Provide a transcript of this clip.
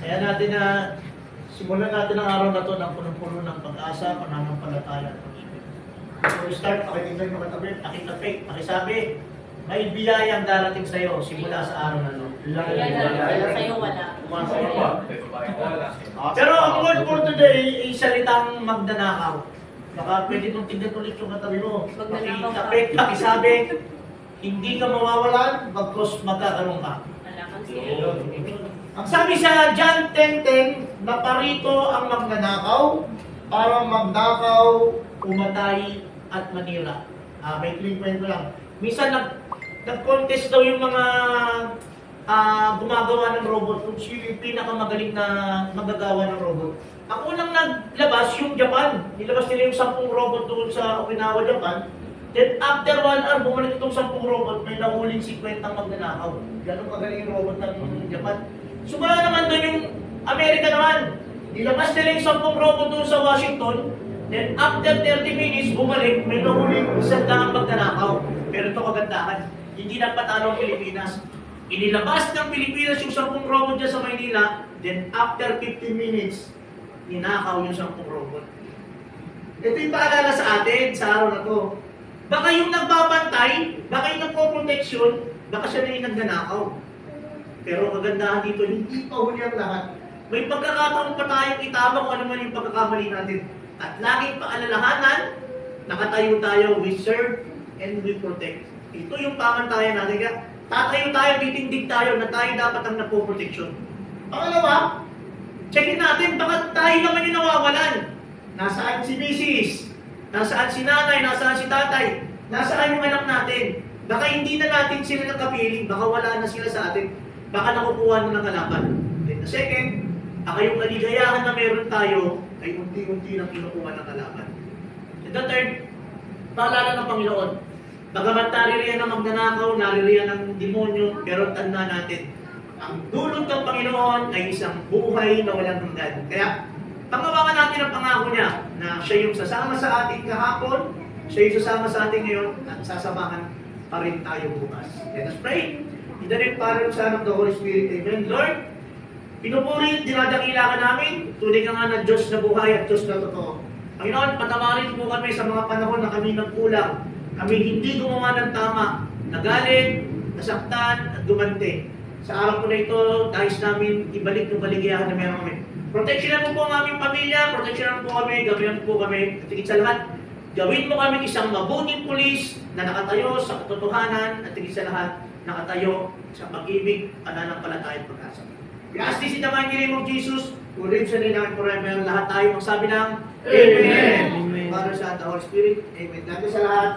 Kaya natin na simulan natin ang araw na to ng punong-puno ng pag-asa, pananampalataya at pag-ibig. So we start, pakitingnan yung katabi, pakitapik, pakisabi, may biyayang darating sa iyo simula sa araw na to. Sa'yo wala. Pero ang word for today ay salitang magnanakaw. Baka pwede mong tignan ulit yung katabi mo. Pakitapik, pakisabi, hindi ka mawawalan, bagkos magkakaroon ka. Ang sabi sa John 10:10, naparito ang magnanakaw para magnakaw, umatay, at manira. May kwento lang. Minsan nag-contest daw yung mga gumagawa ng robot kung sino yung pinakamagaling na magagawa ng robot. Ang unang naglabas yung Japan. Nilabas nila yung 10 robot doon sa Okinawa, Japan. Then after 1 hour, bumalik itong 10 robot, may nahuling 50 magnanakaw. Ganun kagaling yung robot ng Japan. Sumala naman doon yung Amerika naman. Nilabas nila yung 10 robot doon sa Washington. Then after 30 minutes, bumalik, may nahuling 100 magnanakaw. Pero ito kagandahan, hindi nagpatalo ang Pilipinas. Inilabas ng Pilipinas yung 10 robot dyan sa Maynila. Then after 15 minutes, ninakaw yung 10 robot. Ito yung paalala sa atin sa araw na to. Baka yung nagbabantay, baka yung nagpo-protection, baka siya na yung nagnanakaw. Pero kagandahan dito, hindi pa huli ang lahat. May pagkakataon pa tayong itama kung ano man yung pagkakamali natin. At laging paalalahanan, nakatayo tayo, we serve and we protect. Ito yung pamantayan natin. Kaya tatayo tayo, titindig tayo na tayo dapat ang napoproteksyon. Pangalawa, checkin natin, baka tayo naman yung nawawalan. Nasaan si Mrs.? Nasaan si nanay? Nasaan si tatay? Nasaan yung anak natin? Baka hindi na natin sila nakapiling, baka wala na sila sa atin. Baka nakukuha na ng kalaban. Then the second, yung kaligayahan na meron tayo ay unti-unti nang kinukuha ng kalaban. And the third, paalala ng Panginoon. Bagamat naririyan ng magnanakaw, naririyan ng demonyo, pero tanda natin, ang dulot ng Panginoon ay isang buhay na walang hanggan. Kaya, pangawakan natin ang pangako niya na siya yung sasama sa ating kahapon, siya yung sasama sa ating ngayon, at sasamahan pa rin tayo bukas. Let us pray. In the name of the Father, Son, of the Holy Spirit. Amen. Lord, pinupuri, dinadakila ka namin, tunay ka nga na Diyos na buhay at Diyos na totoo. Panginoon, patawarin po kami sa mga panahon na kami nagkulang. Kami hindi gumawa ng tama, nagalit, nasaktan, at gumante. Sa araw po na ito, nais namin ibalik yung kaligayahan na meron kami. Proteksyonan mo po ang aming pamilya, proteksyonan po kami, gabihan po kami, at higit sa lahat, gawin mo kami isang mabuting pulis na nakatayo sa katotohanan at higit sa lahat, nakatayo sa pag-ibig, pananampalataya at pag-asa. We ask this in the mighty name of Jesus, who lives and reigns forever. Lahat tayo magsabi ng Amen. Father, Son, the Holy Spirit. Amen. Dati sa lahat.